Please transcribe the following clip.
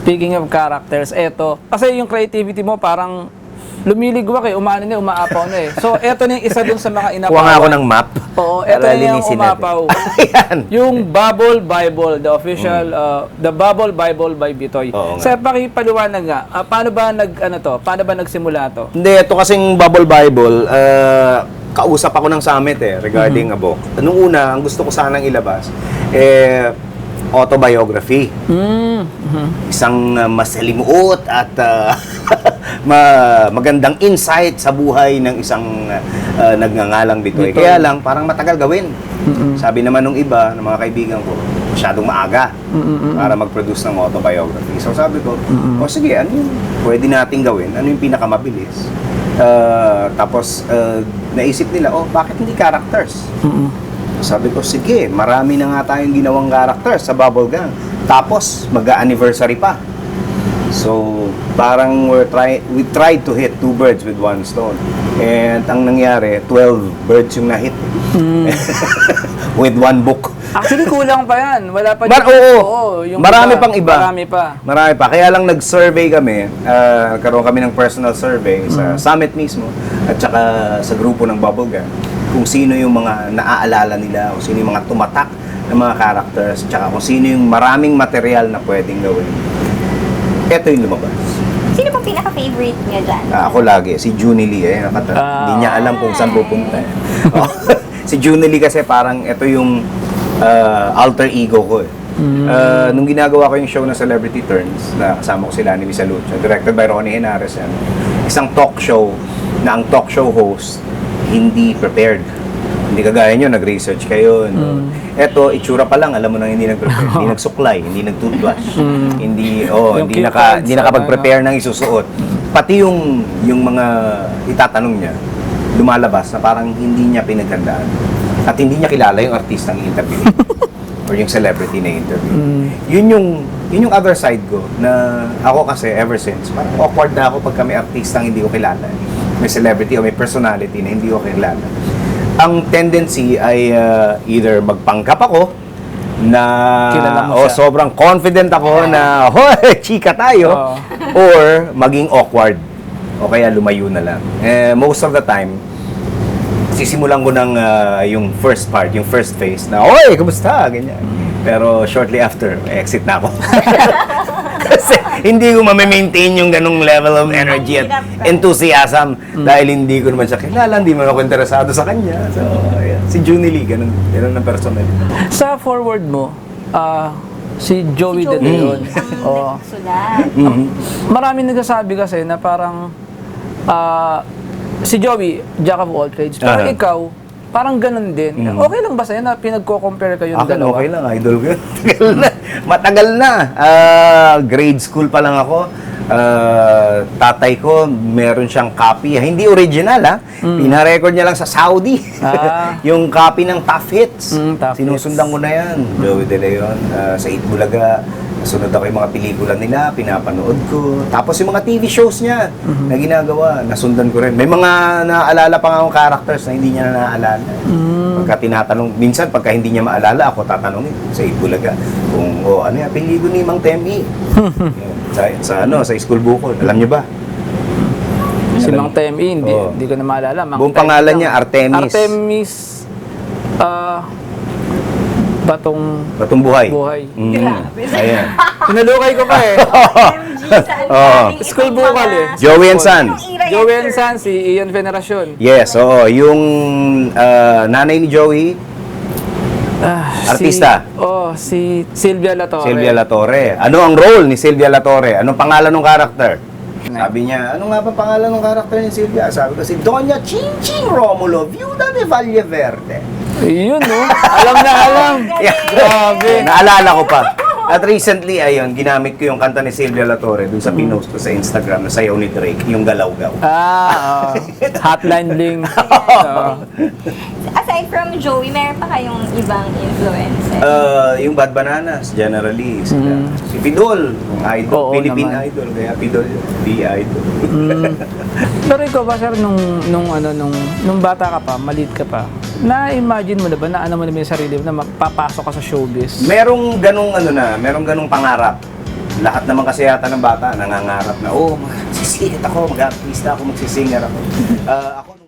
Speaking of characters, eto. Kasi yung creativity mo parang lumiligwak eh, umano na, umaapaw na eh. So, eto na yung isa dun sa mga inapawan. Kuha nga ako ng map. Oo, eto para na yung linisin umapaw. natin. Ayan. Yung Bubble Bible, the official, the Bubble Bible by Bitoy. Oo nga. Sa pakipaliwanag nga, paano ba paano ba nagsimula to? Hindi, ito kasing Bubble Bible, kausap ako ng summit regarding a book. Nung una, ang gusto ko sanang ilabas, autobiography. Isang masalimuot at magandang insight sa buhay ng isang nagngangalang Bitoy. Kaya lang, parang matagal gawin. Sabi naman ng iba, ng mga kaibigan ko, masyadong maaga para mag-produce ng autobiography. So sabi ko, o sige, ano yung pwede nating gawin? Ano yung pinakamabilis? Tapos, naisip nila, bakit hindi characters? Sabi ko, sige, marami na nga tayong ginawang characters sa Bubble Gang. Tapos, mag-anniversary pa. So, parang we tried to hit 2 birds with 1 stone. And ang nangyari, 12 birds yung na-hit. With 1 book. Actually, kulang pa yan. Wala pa Oo, marami pang iba. Marami pa. Kaya lang nag-survey kami, karoon kami ng personal survey sa summit mismo, at saka sa grupo ng Bubble Gang, kung sino yung mga naaalala nila, kung sino yung mga tumatak ng mga characters, tsaka kung sino yung maraming material na pwedeng gawin. Ito yung lumabas. Sino pong pinaka-favorite niya dyan? Ako lagi, si Junie Lee. Hindi niya alam kung saan pupunta. Si Junie Lee kasi parang ito yung alter ego ko. Nung ginagawa ko yung show na Celebrity Turns, na kasama ko sila ni Lisa Lucha, directed by Ronnie Henares, isang talk show na ang talk show host hindi prepared. Hindi kagaya nyo, nag-research kayo. No? Eto, itsura pa lang, alam mo nang hindi nag-prepare. Hindi nagsuklay, hindi nag-toothbrush. Hindi nakapag-prepare ng isusuot. Pati yung mga itatanong niya, lumalabas na parang hindi niya pinaghandaan. At hindi niya kilala yung artistang interview. Or yung celebrity na interview. Yun yung other side ko, na ako kasi ever since, parang awkward na ako pag kami artistang hindi ko kilala. May celebrity o may personality na hindi ko kilala. Ang tendency ay either magpanggap ako na sobrang confident ako na hoy, chika tayo, or maging awkward o kaya lumayo na lang. Most of the time, sisimulan ko ng yung first part, yung first phase na, oy, kumusta? Ganyan. Pero shortly after, exit na ako. Kasi hindi ko ma-maintain yung ganung level of energy at enthusiasm dahil hindi ko naman siya kilala, hindi man ako interesado sa kanya. So, ayan. Si Junie Lee, ganun ang personal. Sa forward mo, si Joey De Leon. Nagsulat. Maraming nagsasabi kasi na parang si Joey, jack of all trades. Pero ikaw, parang ganun din. Okay lang ba sa'yo na pinagko-compare kayong dalawa? Okay lang, idol ko. Matagal na. Grade school pa lang ako. Tatay ko, meron siyang copy. Hindi original, Pinarecord niya lang sa Saudi. Yung copy ng Tough Hits. Sinusundan ko na yan. Joey De Leon, sa Itbulaga. Sunod ako yung mga pelikula nila, pinapanood ko. Tapos yung mga TV shows niya na ginagawa, nasundan ko rin. May mga naaalala pa nga akong characters na hindi niya na naaalala. Pagka tinatanong, minsan pagka hindi niya maalala, ako tatanungin sa Itbulaga kung ano yung pelikula ni Mang Temi. sa School Bukol. Alam niyo ba? Si Mang Temi, hindi ko na maalala. Buong pangalan niya, Artemis. Artemis, Batong Buhay. Ayan. Pinalukay ko pa eh. School Bukol eh. Joey and Son. Joey and Son, si Ian Veneracion. Yes, oo. Yung nanay ni Joey, artista. Si Sylvia Latorre. Sylvia Latorre. Ano ang role ni Sylvia Latorre? Anong pangalan ng character? Sabi niya, ano nga ba pangalan ng character ni Sylvia? Sabi ko, si Doña Chinching Romulo, Viuda de Valleverde. Yun, no? Alam na alam. Grabe. Naalala ko pa. At recently, ayun, ginamit ko yung kanta ni Sylvia Latorre dun sa pinost ko sa Instagram na sayaw ni Drake, yung Galaw-Gaw. Hotline Bling. Aside from Joey, meron pa kayong ibang influencer? Yung Bad Bananas, generally. Sila. Si Pidol, yung idol, Philippine naman. Idol. Kaya Pidol yun, B-Idol. Pero ikaw ba, sir, nung bata ka pa, maliit ka pa, na-imagine mo na ba, na mo naman yung sarili mo na papasok ka sa showbiz? Merong ganung merong ganung pangarap. lahat naman kasi yata ng bata nangangarap na, magsisingit ako, mag-artista ako, magsisinger ako. Ako